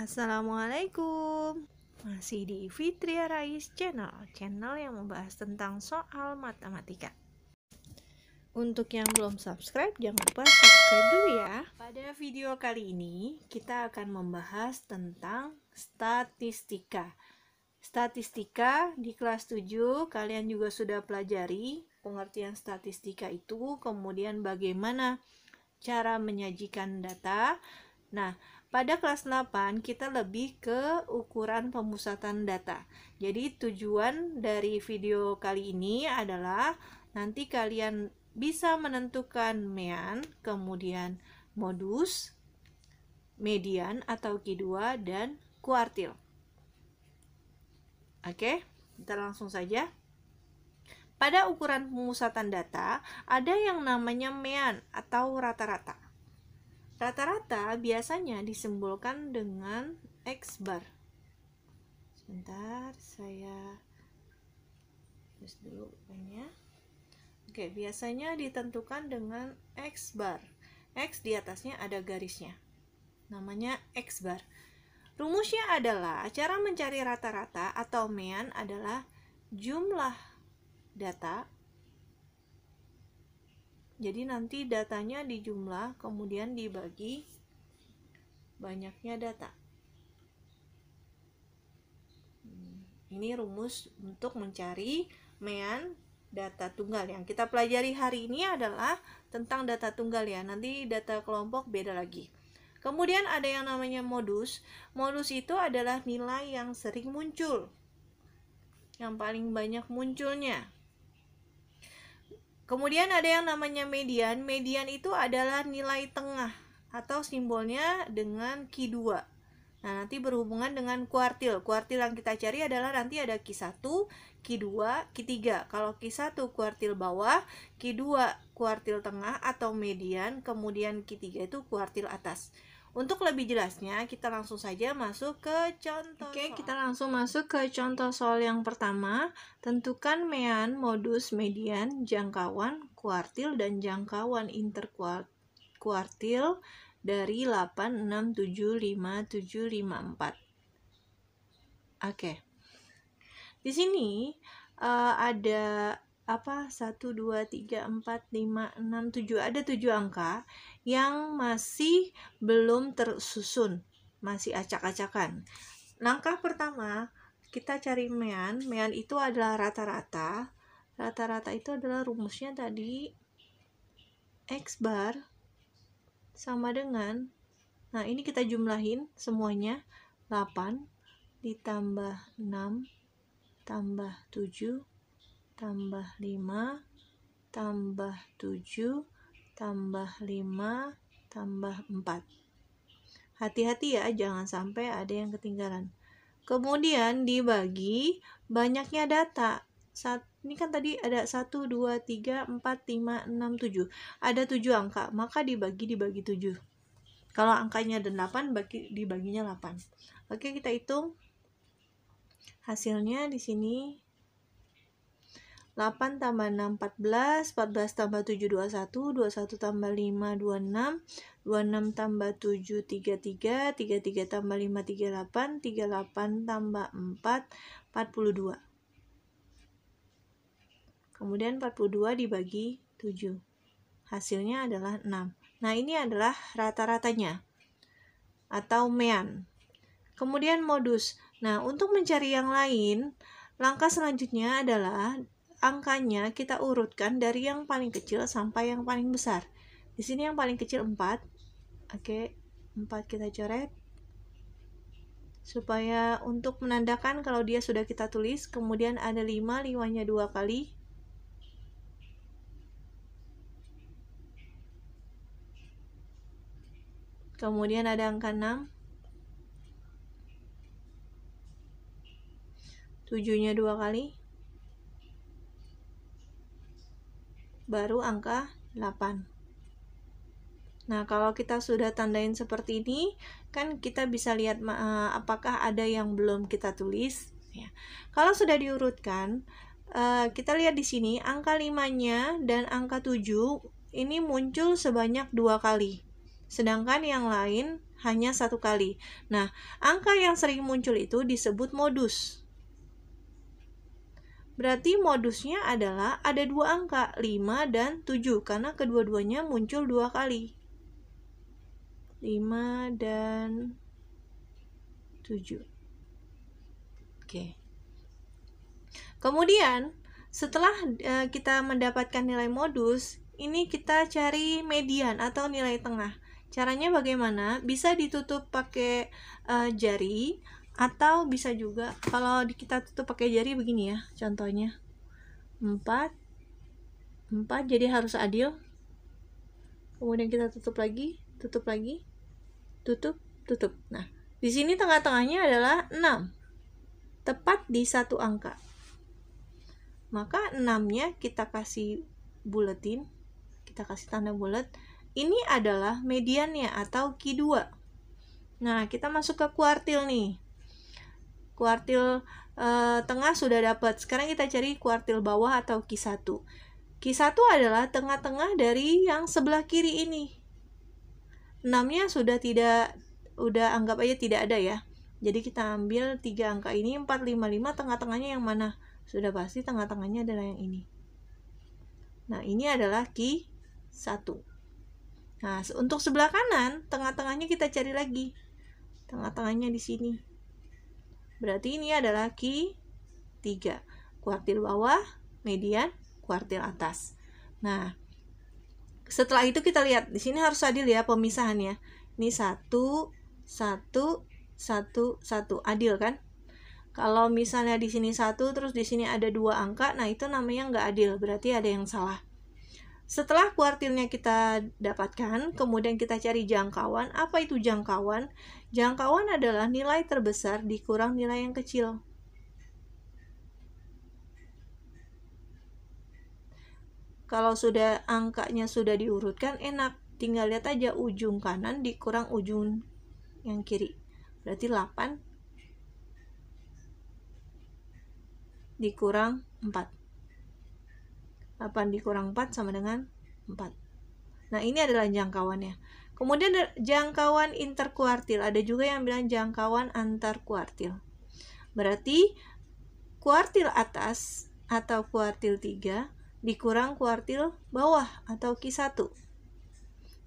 Assalamualaikum. Masih di Fitria Rais channel yang membahas tentang soal matematika. Untuk yang belum subscribe, jangan lupa subscribe dulu ya. Pada video kali ini, kita akan membahas tentang statistika. Statistika di kelas 7, kalian juga sudah pelajari pengertian statistika itu, kemudian bagaimana cara menyajikan data. Nah, pada kelas 8 kita lebih ke ukuran pemusatan data. Jadi tujuan dari video kali ini adalah nanti kalian bisa menentukan mean, kemudian modus, median atau Q2 dan kuartil. Oke, kita langsung saja. Pada ukuran pemusatan data ada yang namanya mean atau rata-rata. Rata-rata biasanya disimbolkan dengan X bar. Sebentar, saya tulis dulu bukannya. Oke, biasanya ditentukan dengan X bar. X di atasnya ada garisnya. Namanya X bar. Rumusnya adalah cara mencari rata-rata atau mean adalah jumlah data. Jadi nanti datanya dijumlah, kemudian dibagi banyaknya data. Ini rumus untuk mencari mean data tunggal. Yang kita pelajari hari ini adalah tentang data tunggal ya. Nanti data kelompok beda lagi. Kemudian ada yang namanya modus. Modus itu adalah nilai yang sering muncul, yang paling banyak munculnya. Kemudian ada yang namanya median. Median itu adalah nilai tengah atau simbolnya dengan Q2. Nah, nanti berhubungan dengan kuartil. Kuartil yang kita cari adalah nanti ada Q1, Q2, Q3. Kalau Q1 kuartil bawah, Q2 kuartil tengah atau median, kemudian Q3 itu kuartil atas. Untuk lebih jelasnya, kita langsung saja masuk ke contoh. Oke, kita langsung masuk ke contoh soal yang pertama. Tentukan mean, modus, median, jangkauan, kuartil, dan jangkauan interkuartil dari 8, 6, 7, 5, 7, 5, 4. Oke. Di sini ada 1, 2, 3, 4, 5, 6, 7. Ada 7 angka yang masih belum tersusun, masih acak-acakan. Langkah pertama, kita cari mean. Mean itu adalah rata-rata. Rata-rata itu adalah rumusnya tadi X bar sama dengan, nah ini kita jumlahin semuanya, 8 ditambah 6 tambah 7 tambah 5 tambah 7 tambah 5 tambah 4. Hati-hati ya, jangan sampai ada yang ketinggalan. Kemudian dibagi banyaknya data. Ini kan tadi ada 1, 2, 3, 4, 5, 6, 7. Ada 7 angka, maka dibagi 7. Kalau angkanya ada 8, dibaginya 8. Oke, kita hitung. Hasilnya di sini 8 tambah 6, 14, 14 tambah 7, 21, 21 tambah 5, 26, 26 tambah 7, 33, 33 tambah 5, 38, 38 tambah 4, 42. Kemudian 42 dibagi 7. Hasilnya adalah 6. Nah, ini adalah rata-ratanya atau mean. Kemudian modus. Nah, untuk mencari yang lain, langkah selanjutnya adalah angkanya kita urutkan dari yang paling kecil sampai yang paling besar. Di sini yang paling kecil 4. Oke, 4 kita coret. Supaya untuk menandakan kalau dia sudah kita tulis, kemudian ada 5, 5-nya 2 kali. Kemudian ada angka 6. 7-nya 2 kali. Baru angka 8. Nah, kalau kita sudah tandain seperti ini, kan kita bisa lihat apakah ada yang belum kita tulis. Ya. Kalau sudah diurutkan, kita lihat di sini angka 5-nya dan angka 7 ini muncul sebanyak 2 kali. sedangkan yang lain hanya 1 kali. Nah, angka yang sering muncul itu disebut modus. Berarti modusnya adalah ada 2 angka, 5 dan 7, karena kedua-duanya muncul 2 kali. 5 dan 7. Oke. Kemudian, setelah kita mendapatkan nilai modus, ini kita cari median atau nilai tengah. Caranya bagaimana? Bisa ditutup pakai jari, atau bisa juga kalau kita tutup pakai jari begini ya, contohnya 4 jadi harus adil. Kemudian kita tutup lagi, tutup. Nah, di sini tengah-tengahnya adalah 6, tepat di 1 angka. Maka 6-nya kita kasih buletin, kita kasih tanda bulat. Ini adalah mediannya atau Q2. Nah, kita masuk ke kuartil nih. Kuartil tengah sudah dapat. Sekarang kita cari kuartil bawah atau Q1. Q1 adalah tengah-tengah dari yang sebelah kiri ini. 6-nya udah anggap aja tidak ada ya. Jadi kita ambil 3 angka ini, 4, 5, 5, tengah-tengahnya yang mana? Sudah pasti tengah-tengahnya adalah yang ini. Nah, ini adalah Q1. Nah, untuk sebelah kanan, tengah-tengahnya kita cari lagi. Tengah-tengahnya di sini. Berarti ini adalah Q3. Kuartil bawah, median, kuartil atas. Nah, setelah itu kita lihat, di sini harus adil ya pemisahannya. Ini 1, 1, 1, 1. Adil kan? Kalau misalnya di sini 1, terus di sini ada 2 angka, nah itu namanya nggak adil, berarti ada yang salah. Setelah kuartilnya kita dapatkan, kemudian kita cari jangkauan. Apa itu jangkauan? Jangkauan adalah nilai terbesar dikurang nilai yang kecil. Kalau sudah angkanya sudah diurutkan, enak. Tinggal lihat aja ujung kanan dikurang ujung yang kiri. Berarti 8 dikurang 4. 8 dikurang 4 sama dengan 4. Nah, ini adalah jangkauannya. Kemudian jangkauan interkuartil. Ada juga yang bilang jangkauan antar kuartil. Berarti kuartil atas atau kuartil 3 dikurang kuartil bawah atau Q1.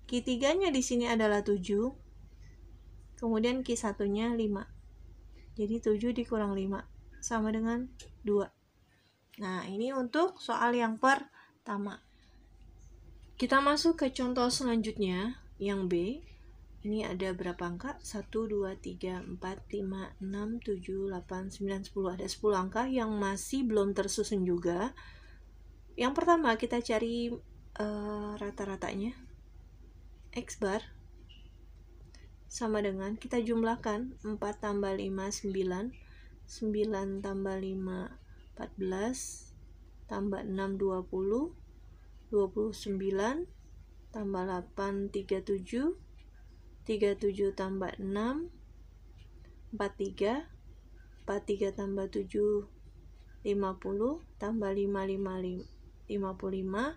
Q3-nya di sini adalah 7. Kemudian Q1-nya 5. Jadi 7 dikurang 5 sama dengan 2. Nah, ini untuk soal yang pertama. Kita masuk ke contoh selanjutnya, yang B. Ini ada berapa angka? 1, 2, 3, 4, 5, 6, 7, 8, 9, 10. Ada 10 angka yang masih belum tersusun juga. Yang pertama, kita cari rata-ratanya. X bar sama dengan, kita jumlahkan 4 tambah 5, 9. 9 tambah 5, 14, tambah 6, 20, 29, tambah 8, 37, 37 tambah 6, 43, 43 tambah 7, 50, tambah 5, 55,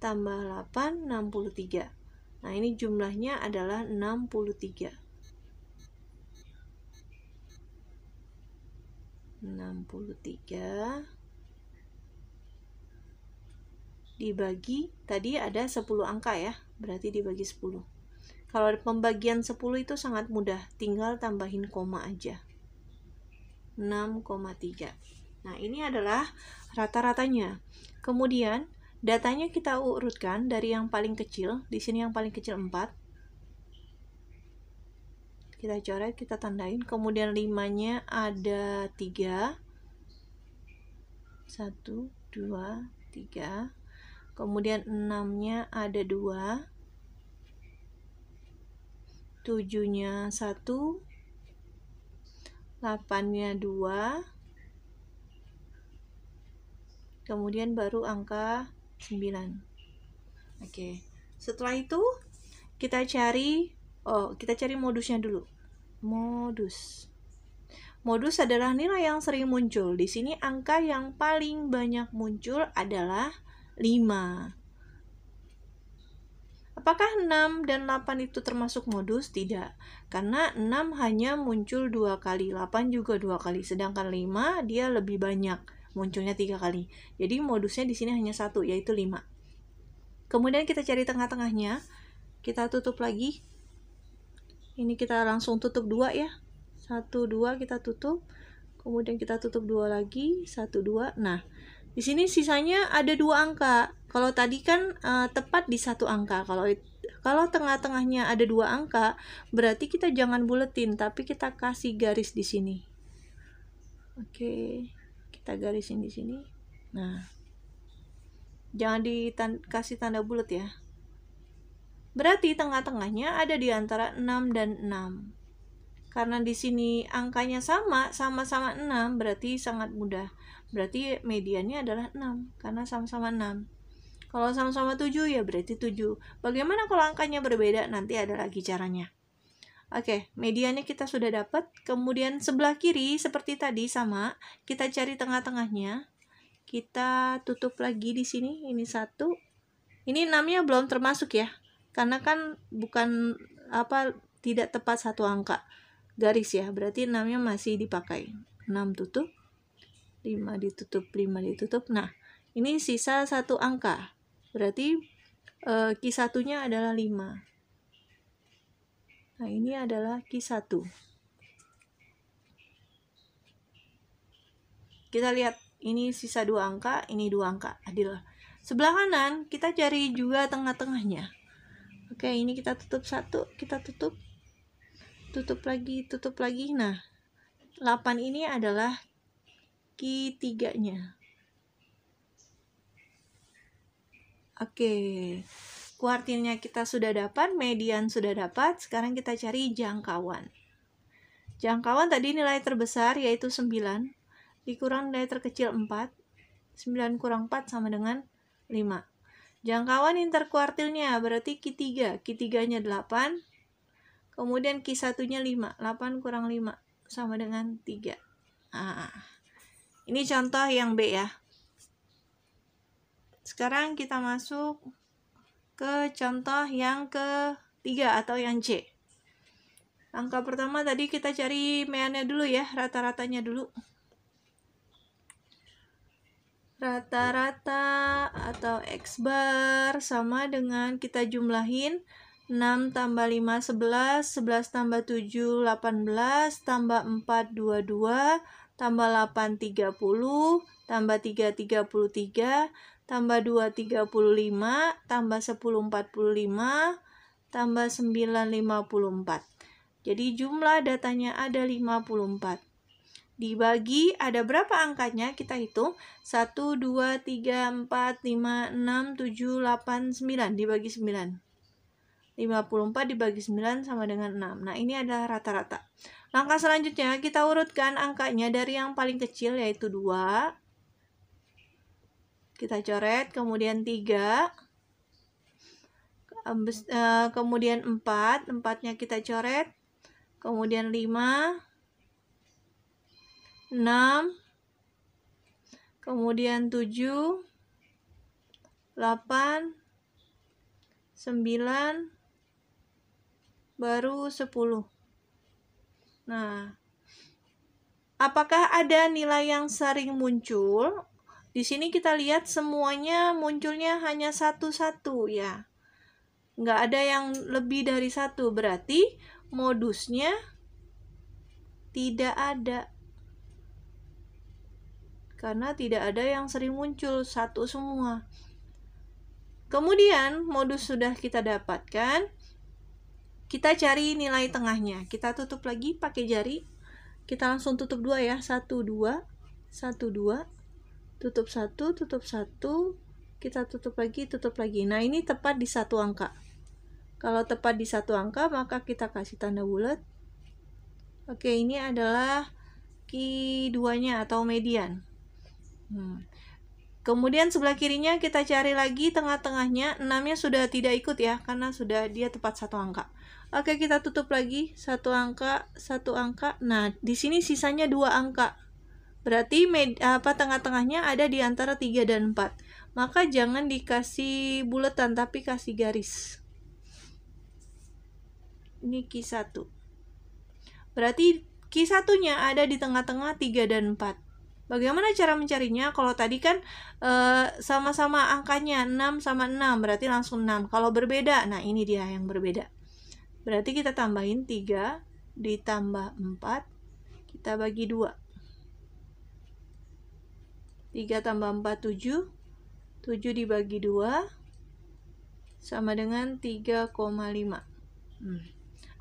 tambah 8, 63. Nah, ini jumlahnya adalah 63. 63 dibagi, tadi ada 10 angka ya, berarti dibagi 10. Kalau pembagian 10 itu sangat mudah, tinggal tambahin koma aja. 6,3. Nah, ini adalah rata-ratanya. Kemudian datanya kita urutkan dari yang paling kecil. Di sini yang paling kecil 4. Kita coret, kita tandain. Kemudian 5-nya ada 3. 1, 2, 3. Kemudian 6-nya ada 2. 7-nya 1. 8-nya 2. Kemudian baru angka 9. Oke. Setelah itu kita cari modusnya dulu. Modus adalah nilai yang sering muncul. Di sini angka yang paling banyak muncul adalah 5. Apakah 6 dan 8 itu termasuk modus? Tidak, karena 6 hanya muncul 2 kali, 8 juga 2 kali, sedangkan 5 dia lebih banyak, munculnya 3 kali. Jadi modusnya di sini hanya 1, yaitu 5. Kemudian kita cari tengah-tengahnya, kita tutup lagi. Ini kita langsung tutup 2 ya. 1, 2 kita tutup. Kemudian kita tutup 2 lagi, 1, 2. Nah, di sini sisanya ada 2 angka. Kalau tadi kan tepat di 1 angka. Kalau tengah-tengahnya ada 2 angka, berarti kita jangan buletin, tapi kita kasih garis di sini. Oke, kita garisin di sini. Nah, jangan dikasih tanda bulat ya. Berarti tengah-tengahnya ada di antara 6 dan 6. Karena di sini angkanya sama-sama 6, berarti sangat mudah. Berarti mediannya adalah 6, karena sama-sama 6. Kalau sama-sama 7, ya berarti 7. Bagaimana kalau angkanya berbeda? Nanti ada lagi caranya. Oke, mediannya kita sudah dapat. Kemudian sebelah kiri, seperti tadi, sama. Kita cari tengah-tengahnya. Kita tutup lagi di sini. Ini 1. Ini 6-nya belum termasuk ya. Karena kan bukan tidak tepat 1 angka. Garis ya, berarti 6-nya masih dipakai. 6 tutup, 5 ditutup, 5 ditutup. Nah, ini sisa 1 angka. Berarti Q1-nya adalah 5. Nah, ini adalah Q1. Kita lihat, ini sisa 2 angka, ini 2 angka. Adil. Sebelah kanan, kita cari juga tengah-tengahnya. Oke, ini kita tutup 1, kita tutup lagi. Nah, 8 ini adalah Q3-nya. Oke, kuartilnya kita sudah dapat, median sudah dapat. Sekarang kita cari jangkauan. Jangkauan tadi nilai terbesar yaitu 9, dikurang nilai terkecil 4. 9 kurang 4 sama dengan 5. Jangkauan interkuartilnya berarti Q3. Q3-nya 8. Kemudian Q1-nya 5. 8 kurang 5 sama dengan 3. Nah, ini contoh yang B ya. Sekarang kita masuk ke contoh yang ketiga atau yang C. Angka pertama tadi kita cari meannya dulu ya, rata-ratanya dulu. Rata-rata atau X bar sama dengan kita jumlahin 6 tambah 5, 11, 11 tambah 7, 18, tambah 4, 22, tambah 8, 30, tambah 3, 33, tambah 2, 35, tambah 10, 45, tambah 9, 54. Jadi jumlah datanya ada 54. Dibagi ada berapa angkanya? Kita hitung. 1, 2, 3, 4, 5, 6, 7, 8, 9. Dibagi 9. 54 dibagi 9 sama dengan 6. Nah, ini adalah rata-rata. Langkah selanjutnya, kita urutkan angkanya dari yang paling kecil, yaitu 2. Kita coret, kemudian 3. Kemudian 4. 4-nya kita coret. Kemudian 5. 6, kemudian 7, 8, 9, baru 10. Nah, apakah ada nilai yang sering muncul? Di sini kita lihat semuanya munculnya hanya satu-satu ya. Nggak ada yang lebih dari 1, berarti modusnya tidak ada. Karena tidak ada yang sering muncul, 1 semua. Kemudian modus sudah kita dapatkan, kita cari nilai tengahnya. Kita tutup lagi pakai jari. Kita langsung tutup 2 ya, 1, 2, 1, 2, tutup 1, tutup 1, kita tutup lagi. Nah, ini tepat di 1 angka. Kalau tepat di 1 angka, maka kita kasih tanda bulat. Oke, ini adalah Q2-nya atau median. Kemudian sebelah kirinya kita cari lagi tengah-tengahnya. 6-nya sudah tidak ikut ya, karena sudah dia tepat 1 angka. Oke, kita tutup lagi 1 angka, 1 angka. Nah, di sini sisanya 2 angka. Berarti tengah-tengahnya ada di antara 3 dan 4. Maka jangan dikasih buletan, tapi kasih garis. ini Q1. Berarti Q1-nya ada di tengah-tengah 3 dan 4. Bagaimana cara mencarinya? Kalau tadi kan sama-sama angkanya 6 sama 6, berarti langsung 6. Kalau berbeda, nah ini dia yang berbeda. Berarti kita tambahin 3 ditambah 4, kita bagi 2. 3 tambah 4, 7. 7 dibagi 2 sama dengan 3,5.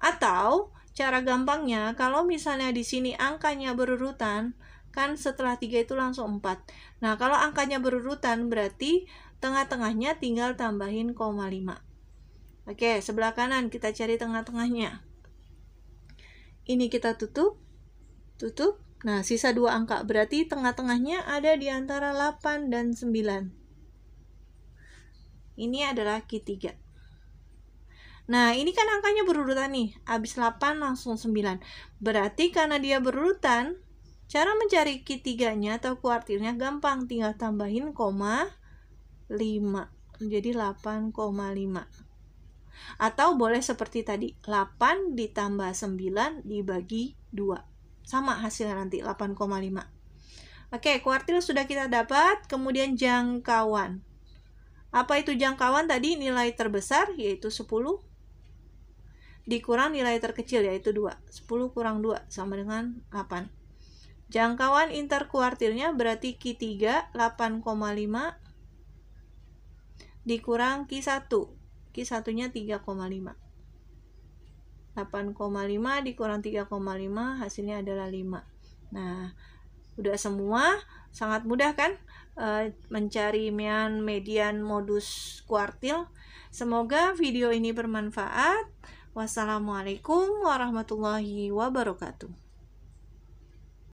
Atau cara gampangnya, kalau misalnya di sini angkanya berurutan, kan setelah 3 itu langsung 4. Nah, kalau angkanya berurutan berarti tengah-tengahnya tinggal tambahin 0,5. Oke, sebelah kanan kita cari tengah-tengahnya. Ini kita tutup. Nah, sisa 2 angka. Berarti tengah-tengahnya ada di antara 8 dan 9. Ini adalah Q3. Nah, ini kan angkanya berurutan nih. Habis 8 langsung 9. Berarti karena dia berurutan, cara mencari Q3-nya atau kuartilnya gampang. Tinggal tambahin 0,5. Jadi 8,5. Atau boleh seperti tadi, 8 ditambah 9 dibagi 2. Sama hasilnya nanti, 8,5. Oke, kuartil sudah kita dapat. Kemudian jangkauan. Apa itu jangkauan tadi? Nilai terbesar yaitu 10 dikurang nilai terkecil yaitu 2. 10 kurang 2 sama dengan 8. Jangkauan interkuartilnya berarti Q3 8,5 dikurang Q1. Q1-nya 3,5. 8,5 dikurang 3,5 hasilnya adalah 5. Nah, udah semua. Sangat mudah kan mencari median modus kuartil. Semoga video ini bermanfaat. Wassalamualaikum warahmatullahi wabarakatuh.